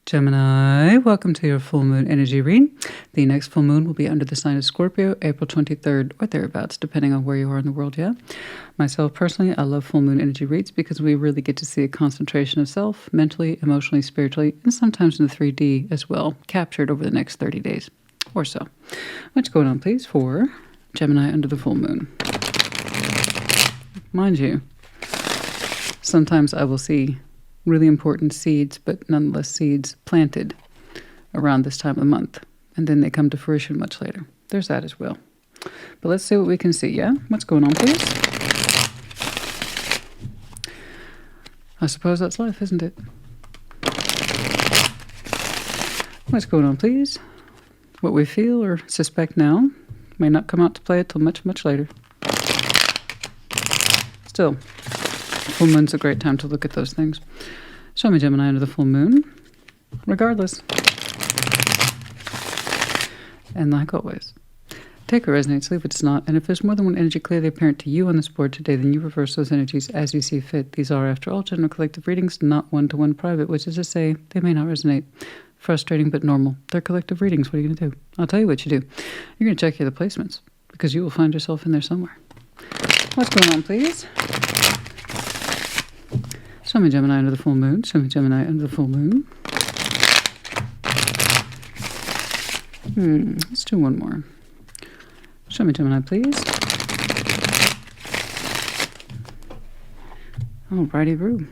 Gemini, welcome to your full moon energy reading. The next full moon will be under the sign of Scorpio, April 23rd or thereabouts, depending on where you are in the world, yeah? Myself, personally, I love full moon energy reads because we really get to see a concentration of self, mentally, emotionally, spiritually, and sometimes in the 3D as well, captured over the next 30 days or so. What's going on, please, for Gemini under the full moon? Mind you, sometimes I will see really important seeds, but nonetheless seeds planted around this time of the month. And then they come to fruition much later. There's that as well. But let's see what we can see, yeah? What's going on, please? I suppose that's life, isn't it? What's going on, please? What we feel or suspect now may not come out to play until much, much later. Still, full moon's a great time to look at those things. Show me Gemini under the full moon, regardless. And like always, take what resonates, leave what does not. And if there's more than one energy clearly apparent to you on this board today, then you reverse those energies as you see fit. These are, after all, general collective readings, not one-to-one private, which is to say, they may not resonate. Frustrating, but normal. They're collective readings. What are you going to do? I'll tell you what you do. You're going to check your other placements, because you will find yourself in there somewhere. What's going on, please? Show me Gemini under the full moon. Show me Gemini under the full moon. Let's do one more. Show me Gemini, please. Oh, righty brew.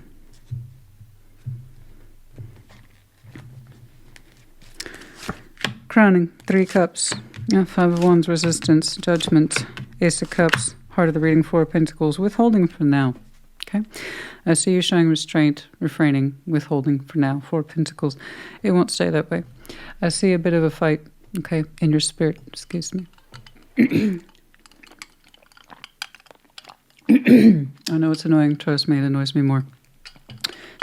Crowning, 3 cups. 5 of Wands, resistance, judgment, Ace of Cups, heart of the reading, 4 of Pentacles, withholding for now. Okay, I see you showing restraint, refraining, withholding for now. 4 Pentacles. It won't stay that way. I see a bit of a fight, okay, in your spirit. Excuse me. I know it's annoying. Trust me, it annoys me more.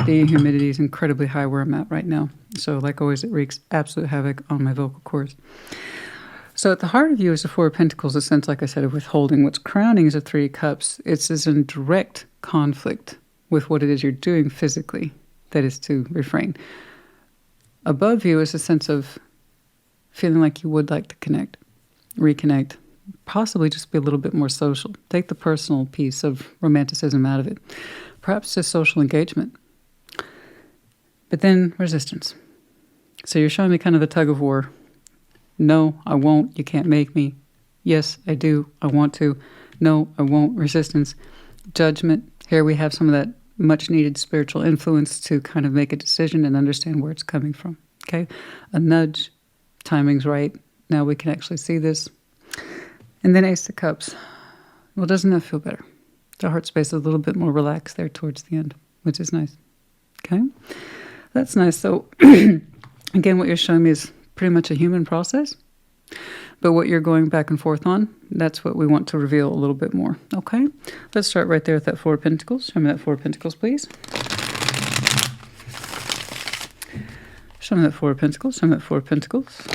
The humidity is incredibly high where I'm at right now. So, like always, it wreaks absolute havoc on my vocal cords. So at the heart of you is the 4 of Pentacles, a sense, like I said, of withholding. What's crowning is a 3 of Cups. It's in direct conflict with what it is you're doing physically, that is to refrain. Above you is a sense of feeling like you would like to connect, reconnect, possibly just be a little bit more social. Take the personal piece of romanticism out of it. Perhaps just social engagement. But then resistance. So you're showing me kind of the tug of war. No, I won't. You can't make me. Yes, I do. I want to. No, I won't. Resistance. Judgment. Here we have some of that much needed spiritual influence to kind of make a decision and understand where it's coming from. Okay? A nudge. Timing's right. Now we can actually see this. And then Ace of Cups. Well, doesn't that feel better? The heart space is a little bit more relaxed there towards the end, which is nice. Okay? That's nice. So, again, what you're showing me is pretty much a human process. But what you're going back and forth on, that's what we want to reveal a little bit more. Okay? Let's start right there with that 4 of Pentacles. Show me that 4 of Pentacles, please. Show me that 4 of Pentacles. Show me that 4 of Pentacles.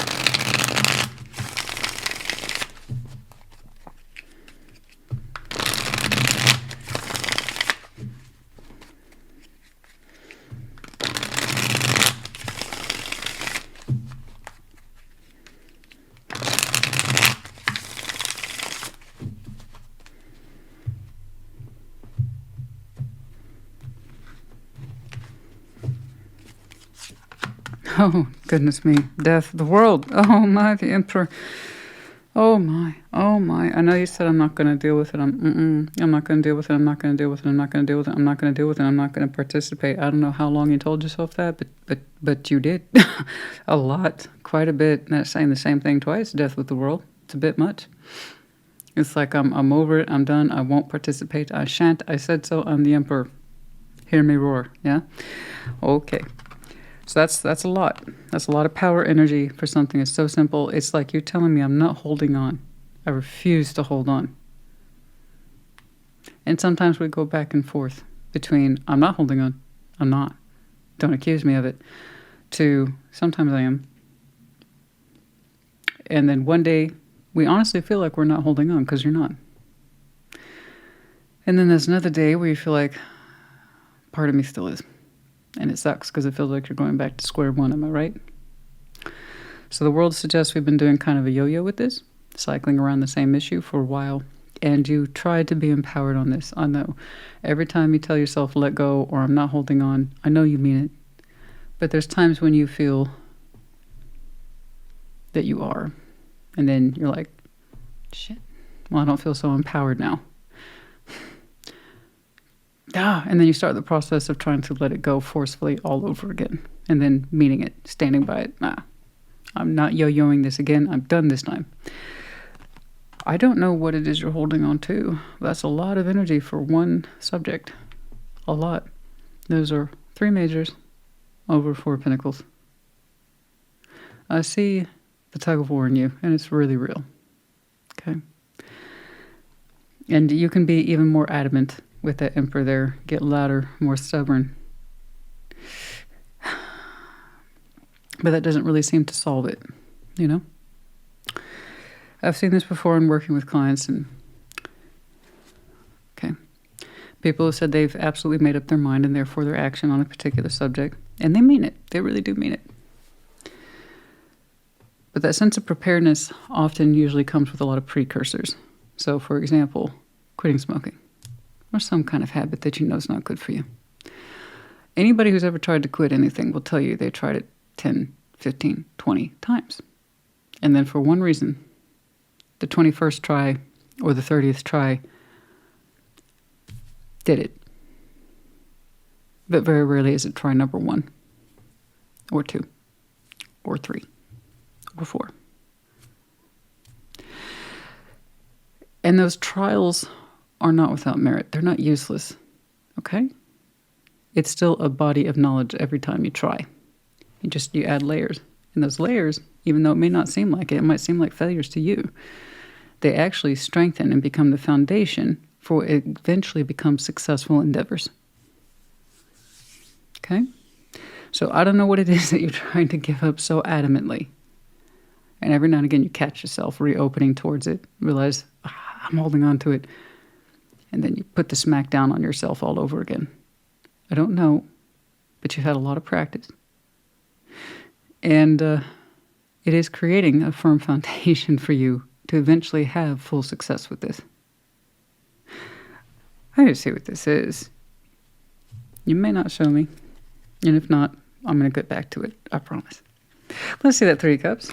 Oh, goodness me. Death, the world. Oh, my, the Emperor. Oh, my. Oh, my. I know you said I'm not going to deal with it. I'm not going to deal with it. I'm not going to deal with it. I'm not going to deal with it. I'm not going to deal with it. I'm not going to participate. I don't know how long you told yourself that, but you did. A lot. Quite a bit. That's saying the same thing twice. Death with the world. It's a bit much. It's like I'm over it. I'm done. I won't participate. I shan't. I said so. I'm the Emperor. Hear me roar. Yeah? Okay. So that's a lot. That's a lot of power energy for something that's so simple. It's like you're telling me I'm not holding on. I refuse to hold on. And sometimes we go back and forth between I'm not holding on, I'm not. Don't accuse me of it, to sometimes I am. And then one day we honestly feel like we're not holding on because you're not. And then there's another day where you feel like part of me still is. And it sucks because it feels like you're going back to square one, am I right? So the world suggests we've been doing kind of a yo-yo with this, cycling around the same issue for a while. And you tried to be empowered on this. I know. Every time you tell yourself, let go, or I'm not holding on, I know you mean it. But there's times when you feel that you are. And then you're like, shit, well, I don't feel so empowered now. And then you start the process of trying to let it go forcefully all over again. And then meaning it, standing by it. I'm not yo-yoing this again. I'm done this time. I don't know what it is you're holding on to. That's a lot of energy for one subject. A lot. Those are 3 majors over 4 pentacles. I see the tug of war in you, and it's really real. Okay? And you can be even more adamant with that Emperor there. Get louder, more stubborn. But that doesn't really seem to solve it, you know? I've seen this before in working with clients, and okay, people have said they've absolutely made up their mind and therefore their action on a particular subject, and they mean it. They really do mean it. But that sense of preparedness often usually comes with a lot of precursors. So, for example, quitting smoking or some kind of habit that you know is not good for you. Anybody who's ever tried to quit anything will tell you they tried it 10, 15, 20 times. And then for one reason, the 21st try or the 30th try did it. But very rarely is it try number 1 or 2 or 3 or 4. And those trials are not without merit. They're not useless. Okay? It's still a body of knowledge every time you try. You add layers. And those layers, even though it may not seem like it, it might seem like failures to you, they actually strengthen and become the foundation for what eventually becomes successful endeavors. Okay? So I don't know what it is that you're trying to give up so adamantly. And every now and again you catch yourself reopening towards it, realize, I'm holding on to it. And then you put the smack down on yourself all over again. I don't know, but you've had a lot of practice. And it is creating a firm foundation for you to eventually have full success with this. I need to see what this is. You may not show me. And if not, I'm going to get back to it. I promise. Let's see that 3 cups.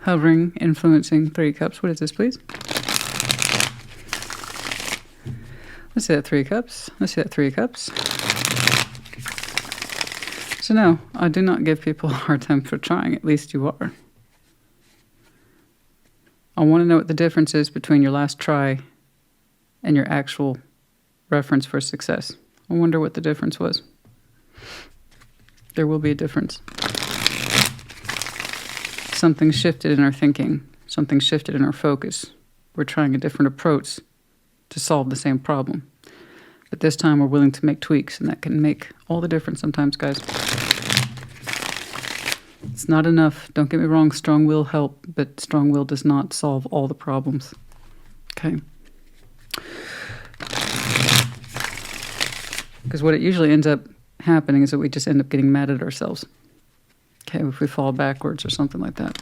Hovering, influencing 3 cups. What is this, please? Let's see that 3 cups. Let's see that 3 cups. So no, I do not give people a hard time for trying. At least you are. I want to know what the difference is between your last try and your actual reference for success. I wonder what the difference was. There will be a difference. Something shifted in our thinking. Something shifted in our focus. We're trying a different approach to solve the same problem. But this time we're willing to make tweaks, and that can make all the difference sometimes, guys. It's not enough. Don't get me wrong, strong will help, but strong will does not solve all the problems. Okay? Because what it usually ends up happening is that we just end up getting mad at ourselves. Okay, if we fall backwards or something like that.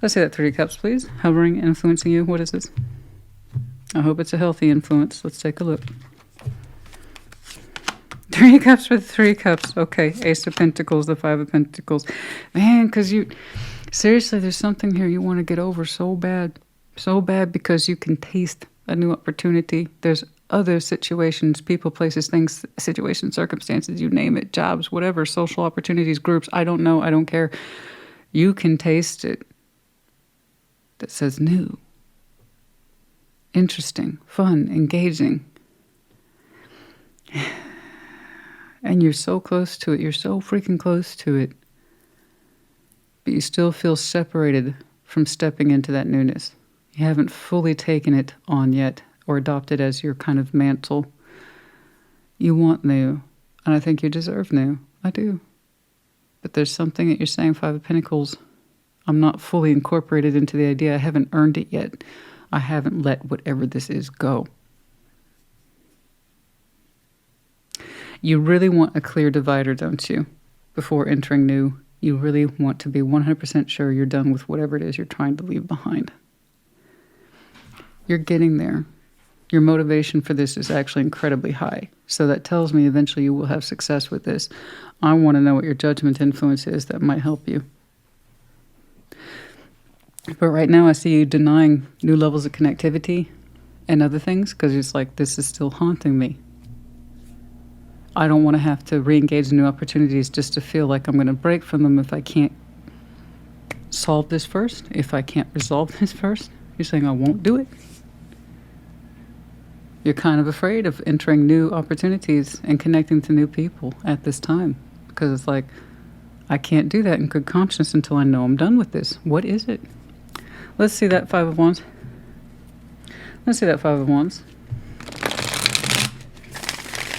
Let's see that 3 cups, please. Hovering, influencing you. What is this? I hope it's a healthy influence. Let's take a look. 3 cups with 3 cups. Okay, Ace of Pentacles, the 5 of Pentacles. Man, because seriously, there's something here you want to get over so bad. So bad because you can taste a new opportunity. There's other situations, people, places, things, situations, circumstances, you name it, jobs, whatever, social opportunities, groups, I don't know, I don't care. You can taste it. That says new, interesting, fun, engaging. And you're so close to it. You're so freaking close to it. But you still feel separated from stepping into that newness. You haven't fully taken it on yet or adopted as your kind of mantle. You want new. And I think you deserve new. I do. But there's something that you're saying, 5 of Pentacles. I'm not fully incorporated into the idea. I haven't earned it yet. I haven't let whatever this is go. You really want a clear divider, don't you? Before entering new, you really want to be 100% sure you're done with whatever it is you're trying to leave behind. You're getting there. Your motivation for this is actually incredibly high. So that tells me eventually you will have success with this. I want to know what your judgment influence is that might help you. But right now I see you denying new levels of connectivity and other things because it's like, this is still haunting me. I don't want to have to re-engage in new opportunities just to feel like I'm going to break from them if I can't solve this first, if I can't resolve this first. You're saying I won't do it. You're kind of afraid of entering new opportunities and connecting to new people at this time because it's like, I can't do that in good conscience until I know I'm done with this. What is it? Let's see that Five of Wands. Let's see that Five of Wands.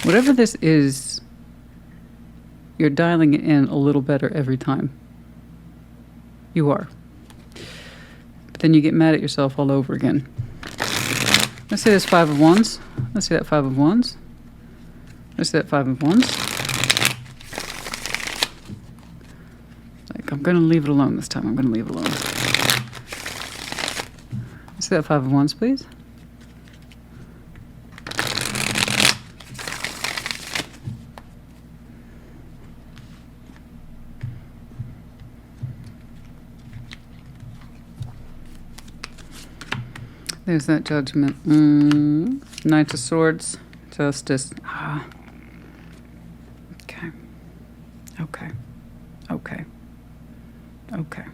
Whatever this is, you're dialing it in a little better every time. You are. But then you get mad at yourself all over again. Let's see this Five of Wands. Let's see that Five of Wands. Let's see that Five of Wands. Like, I'm going to leave it alone this time. I'm going to leave it alone. Let's see that Five of Wands, please. There's that Judgment. Knight of Swords. Justice. Okay. Okay. Okay. Okay.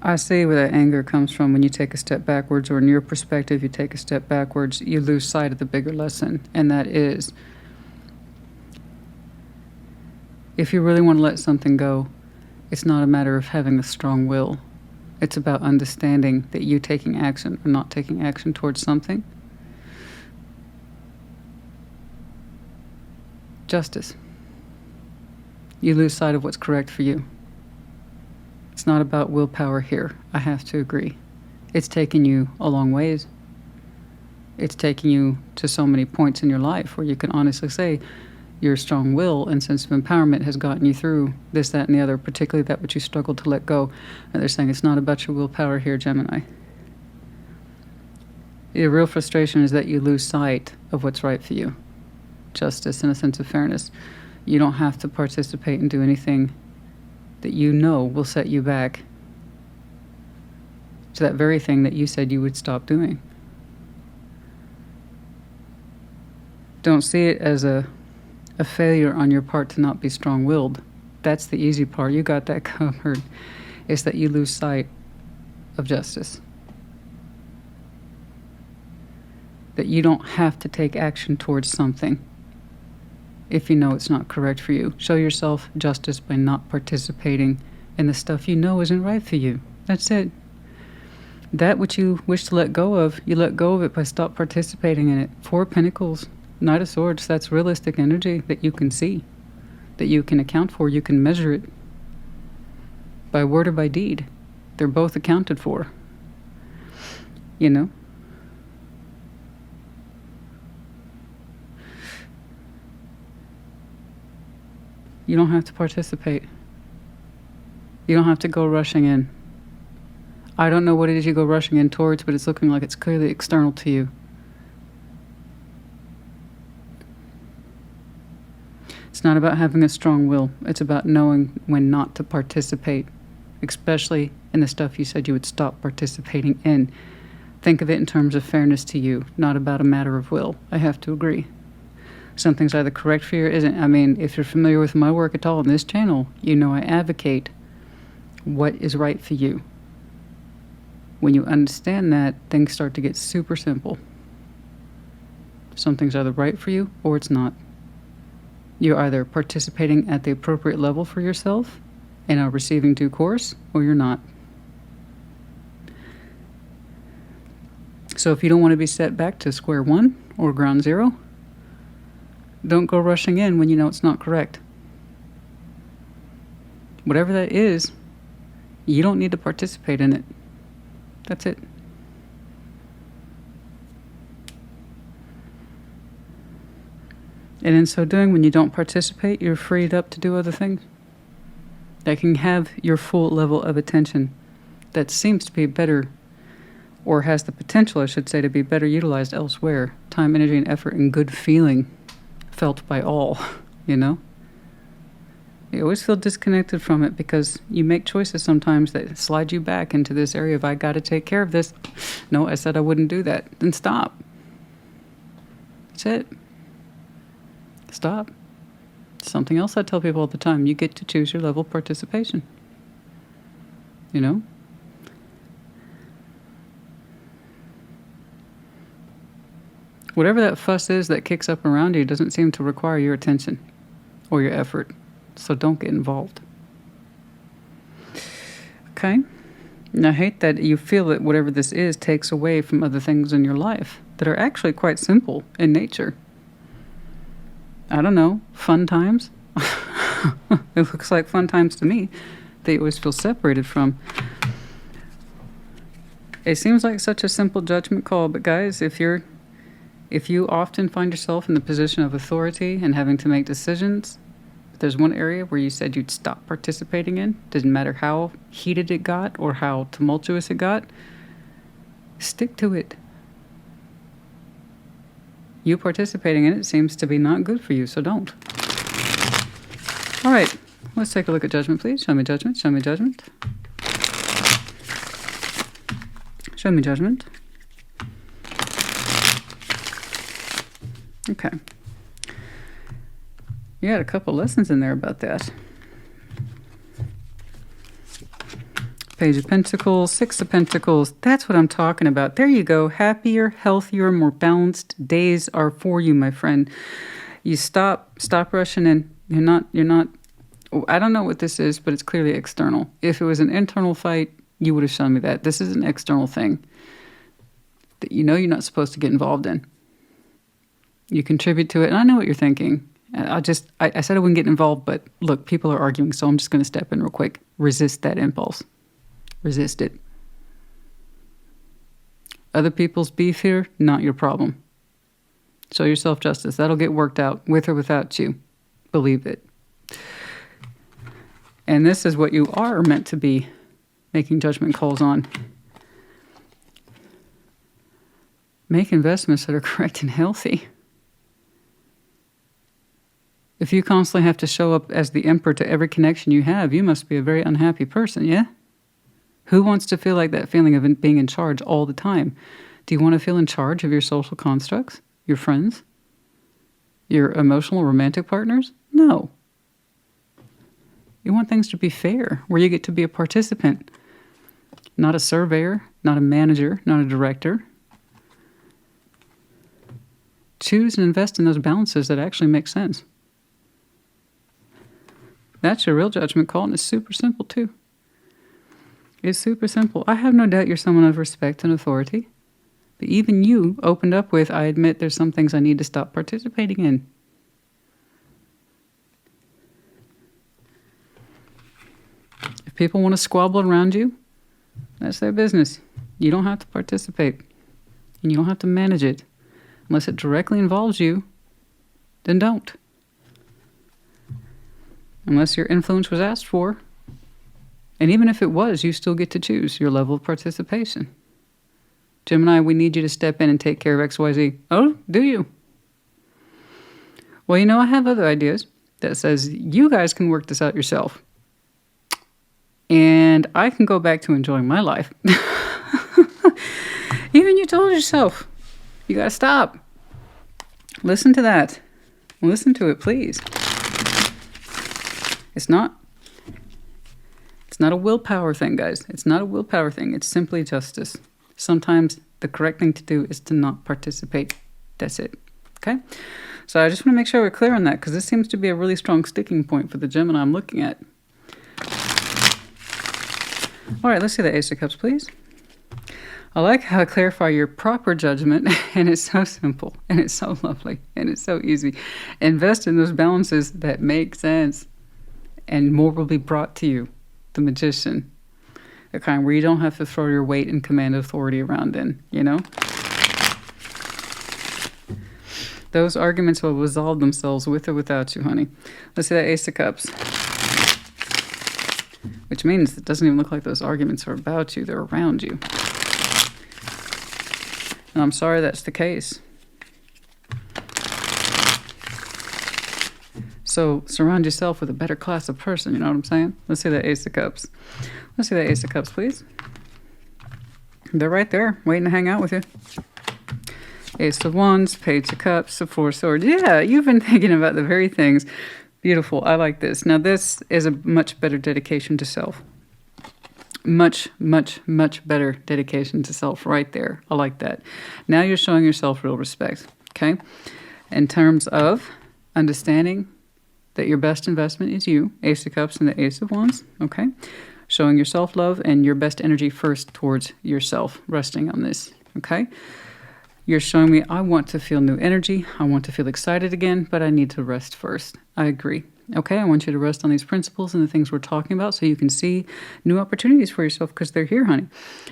I see where that anger comes from when you take a step backwards, or in your perspective, you take a step backwards, you lose sight of the bigger lesson. And that is, if you really want to let something go, it's not a matter of having a strong will. It's about understanding that you taking action or not taking action towards something. Justice. You lose sight of what's correct for you. It's not about willpower here. I have to agree. It's taken you a long ways. It's taken you to so many points in your life where you can honestly say your strong will and sense of empowerment has gotten you through this, that, and the other, particularly that which you struggled to let go. And they're saying it's not about your willpower here, Gemini. The real frustration is that you lose sight of what's right for you. Justice and a sense of fairness. You don't have to participate and do anything that you know will set you back to that very thing that you said you would stop doing. Don't see it as a failure on your part to not be strong-willed. That's the easy part. You got that covered. It's that you lose sight of justice. That you don't have to take action towards something if you know it's not correct for you. Show yourself justice by not participating in the stuff you know isn't right for you. That's it. That which you wish to let go of, you let go of it by stop participating in it. Four of Pentacles. Knight of Swords, that's realistic energy that you can see, that you can account for, you can measure it by word or by deed. They're both accounted for. You know? You don't have to participate. You don't have to go rushing in. I don't know what it is you go rushing in towards, but it's looking like it's clearly external to you. It's not about having a strong will. It's about knowing when not to participate, especially in the stuff you said you would stop participating in. Think of it in terms of fairness to you, not about a matter of will. I have to agree. Something's either correct for you or isn't. I mean, if you're familiar with my work at all on this channel, you know I advocate what is right for you. When you understand that, things start to get super simple. Something's either right for you or it's not. You're either participating at the appropriate level for yourself and are receiving due course, or you're not. So if you don't want to be set back to square one or ground zero, don't go rushing in when you know it's not correct. Whatever that is, you don't need to participate in it. That's it. And in so doing, when you don't participate, you're freed up to do other things that can have your full level of attention that seems to be better, or has the potential, I should say, to be better utilized elsewhere. Time, energy, and effort and good feeling felt by all, you know? You always feel disconnected from it because you make choices sometimes that slide you back into this area of, I got to take care of this. No, I said I wouldn't do that. Then stop. That's it. Stop. Something else I tell people all the time. You get to choose your level of participation. You know? Whatever that fuss is that kicks up around you doesn't seem to require your attention or your effort. So don't get involved. Okay? And I hate that you feel that whatever this is takes away from other things in your life that are actually quite simple in nature. I don't know, fun times? It looks like fun times to me that you always feel separated from. It seems like such a simple judgment call, but guys, if you often find yourself in the position of authority and having to make decisions, if there's one area where you said you'd stop participating in, doesn't matter how heated it got or how tumultuous it got, stick to it. You participating in it seems to be not good for you, so don't. All right, let's take a look at judgment, please. Show me judgment, show me judgment. Show me judgment. Okay. You had a couple lessons in there about that. Page of Pentacles, Six of Pentacles. That's what I'm talking about. There you go. Happier, healthier, more balanced days are for you, my friend. You stop rushing in. You're not, I don't know what this is, but it's clearly external. If it was an internal fight, you would have shown me that. This is an external thing that you know you're not supposed to get involved in. You contribute to it, and I know what you're thinking. I said I wouldn't get involved, but look, people are arguing, so I'm just going to step in real quick. Resist that impulse. Resist it. Other people's beef here, not your problem. Show yourself justice. That'll get worked out with or without you. Believe it. And this is what you are meant to be making judgment calls on. Make investments that are correct and healthy. If you constantly have to show up as the emperor to every connection you have, you must be a very unhappy person, yeah? Who wants to feel like that feeling of being in charge all the time? Do you want to feel in charge of your social constructs? Your friends? Your emotional romantic partners? No. You want things to be fair, where you get to be a participant, not a surveyor, not a manager, not a director. Choose and invest in those balances that actually make sense. That's your real judgment call, and it's super simple too. It's super simple. I have no doubt you're someone of respect and authority. But even you opened up with, I admit there's some things I need to stop participating in. If people want to squabble around you, that's their business. You don't have to participate. And you don't have to manage it. Unless it directly involves you, then don't. Unless your influence was asked for. And even if it was, you still get to choose your level of participation. Gemini, we need you to step in and take care of XYZ. Oh, do you? Well, you know, I have other ideas that says you guys can work this out yourself. And I can go back to enjoying my life. Even you told yourself. You got to stop. Listen to that. Listen to it, please. It's not a willpower thing, guys. It's not a willpower thing. It's simply justice. Sometimes the correct thing to do is to not participate. That's it. Okay? So I just want to make sure we're clear on that, because this seems to be a really strong sticking point for the Gemini I'm looking at. All right, let's see the Ace of Cups, please. I like how I clarify your proper judgment, and it's so simple, and it's so lovely, and it's so easy. Invest in those balances that make sense, and more will be brought to you. The Magician, the kind where you don't have to throw your weight and command authority around in, you know? Those arguments will resolve themselves with or without you, honey. Let's see that Ace of Cups. Which means it doesn't even look like those arguments are about you. They're around you. And I'm sorry that's the case. So surround yourself with a better class of person, you know what I'm saying? Let's see that Ace of Cups. Let's see that Ace of Cups, please. They're right there, waiting to hang out with you. Ace of Wands, Page of Cups, the Four Swords. Yeah, you've been thinking about the very things. Beautiful, I like this. Now this is a much better dedication to self. Much, much, much better dedication to self right there. I like that. Now you're showing yourself real respect, okay? In terms of understanding that your best investment is you, Ace of Cups and the Ace of Wands, okay? Showing your self-love and your best energy first towards yourself, resting on this, okay? You're showing me, I want to feel new energy. I want to feel excited again, but I need to rest first. I agree. Okay, I want you to rest on these principles and the things we're talking about so you can see new opportunities for yourself because they're here, honey.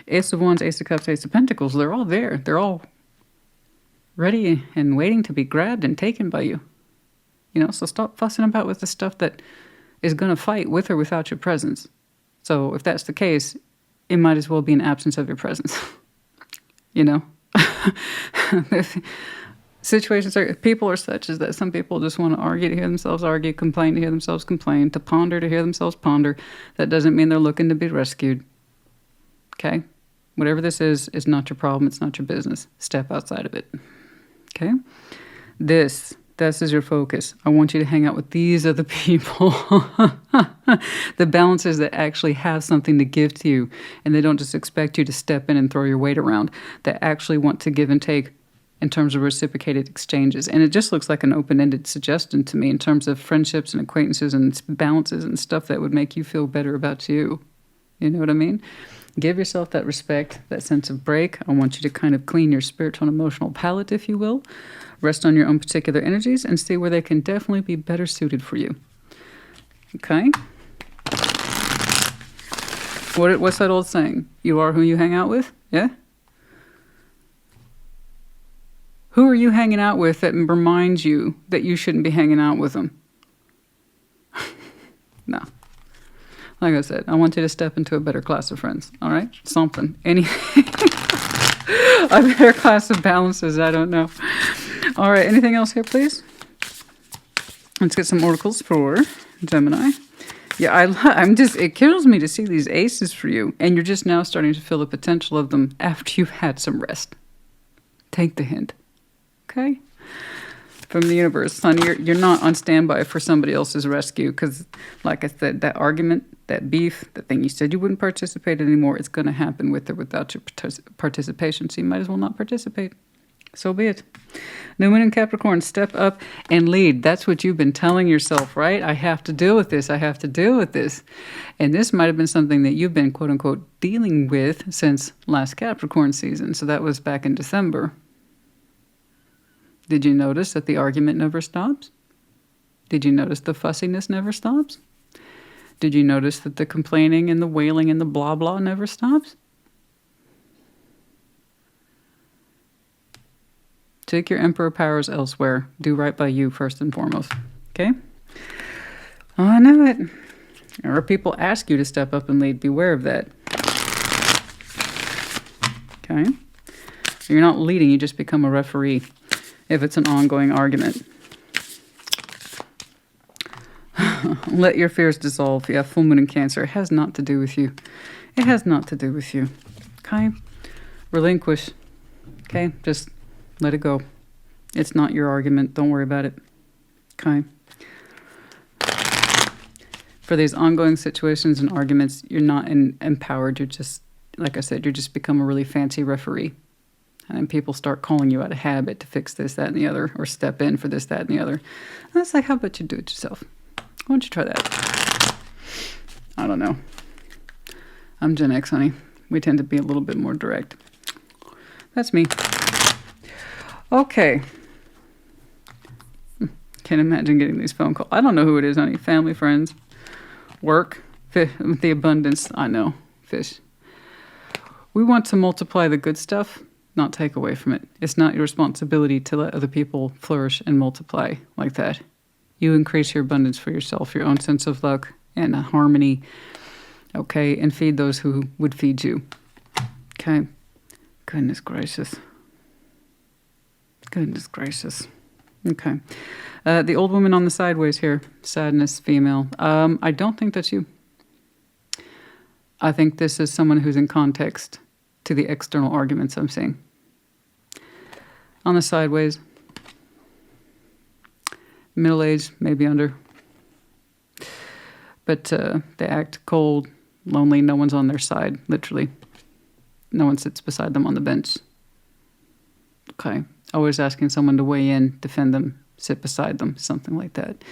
Ace of Wands, Ace of Cups, Ace of Pentacles, they're all there. They're all ready and waiting to be grabbed and taken by you. You know, so stop fussing about with the stuff that is going to fight with or without your presence. So if that's the case, it might as well be an absence of your presence. You know? Situations are, people are such as that some people just want to argue to hear themselves argue, complain to hear themselves complain, to ponder to hear themselves ponder. That doesn't mean they're looking to be rescued. Okay? Whatever this is not your problem. It's not your business. Step outside of it. Okay? This is your focus. I want you to hang out with these other people. The balancers that actually have something to give to you. And they don't just expect you to step in and throw your weight around. That actually want to give and take in terms of reciprocated exchanges. And it just looks like an open-ended suggestion to me in terms of friendships and acquaintances and balances and stuff that would make you feel better about you. You know what I mean? Give yourself that respect, that sense of break. I want you to kind of clean your spiritual and emotional palette, if you will. Rest on your own particular energies and see where they can definitely be better suited for you. Okay? What's that old saying? You are who you hang out with? Yeah? Who are you hanging out with that reminds you that you shouldn't be hanging out with them? No. Like I said, I want you to step into a better class of friends. All right? Something. Anything. A better class of balances. I don't know. All right. Anything else here, please? Let's get some oracles for Gemini. Yeah, it kills me to see these aces for you. And you're just now starting to feel the potential of them after you've had some rest. Take the hint. Okay? From the universe, honey, you're not on standby for somebody else's rescue because, like I said, that argument, that beef, the thing you said you wouldn't participate in anymore, it's going to happen with or without your participation, so you might as well not participate. So be it. New Moon in Capricorn, step up and lead. That's what you've been telling yourself, right? I have to deal with this. I have to deal with this. And this might have been something that you've been, quote unquote, dealing with since last Capricorn season. So that was back in December. Did you notice that the argument never stops? Did you notice the fussiness never stops? Did you notice that the complaining and the wailing and the blah blah never stops? Take your emperor powers elsewhere. Do right by you first and foremost. Okay? Oh, I know it. Or people ask you to step up and lead. Beware of that. Okay? You're not leading, you just become a referee. If it's an ongoing argument. Let your fears dissolve. Yeah, full moon in Cancer. It has not to do with you. It has not to do with you. Okay? Relinquish. Okay? Just let it go. It's not your argument. Don't worry about it. Okay? For these ongoing situations and arguments, you're not empowered. You're just, like I said, you just become a really fancy referee. And then people start calling you out of habit to fix this, that, and the other, or step in for this, that, and the other. And it's like, how about you do it yourself? Why don't you try that? I don't know. I'm Gen X, honey. We tend to be a little bit more direct. That's me. Okay. Can't imagine getting these phone calls. I don't know who it is, honey. Family, friends, work, fish, the abundance. I know. Fish. We want to multiply the good stuff, not take away from it. It's not your responsibility to let other people flourish and multiply like that. You increase your abundance for yourself, your own sense of luck and harmony, okay, and feed those who would feed you. Okay. Goodness gracious. Goodness gracious. Okay. The old woman on the sideways here, sadness, female. I don't think that's you. I think this is someone who's in context to the external arguments I'm seeing. On the sideways, middle-aged, maybe under. But they act cold, lonely, no one's on their side, literally. No one sits beside them on the bench. Okay. Always asking someone to weigh in, defend them, sit beside them, something like that.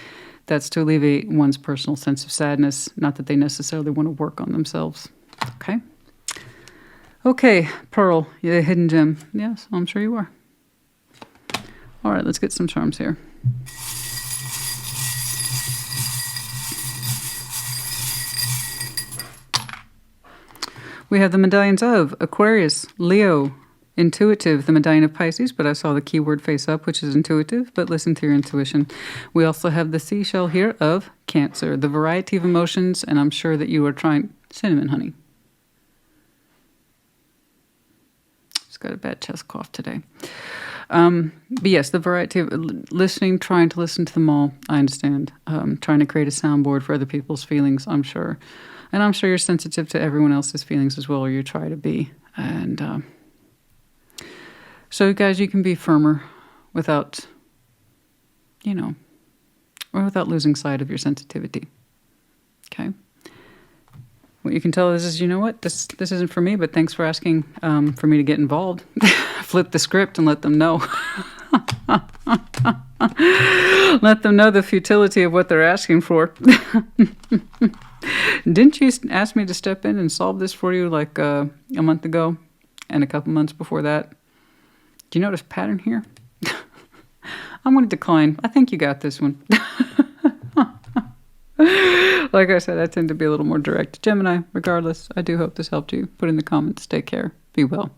That's to alleviate one's personal sense of sadness, not that they necessarily want to work on themselves. Okay? Okay, Pearl, you're a hidden gem. Yes, I'm sure you are. All right, let's get some charms here. We have the medallions of Aquarius, Leo, intuitive, the medallion of Pisces, but I saw the keyword face up, which is intuitive, but listen to your intuition. We also have the seashell here of Cancer, the variety of emotions, and I'm sure that you are trying... Cinnamon, honey. Just got a bad chest cough today. But yes, the variety of listening, trying to listen to them all, I understand. Trying to create a soundboard for other people's feelings, I'm sure. And I'm sure you're sensitive to everyone else's feelings as well, or you try to be. And so, guys, you can be firmer without, or without losing sight of your sensitivity. Okay? What you can tell is, you know what? This isn't for me, but thanks for asking for me to get involved. Flip the script and let them know. Let them know the futility of what they're asking for. Didn't you ask me to step in and solve this for you like a month ago and a couple months before that? Do you notice a pattern here? I'm going to decline. I think you got this one. Like I said, I tend to be a little more direct. Gemini, regardless, I do hope this helped you. Put in the comments. Take care. Be well.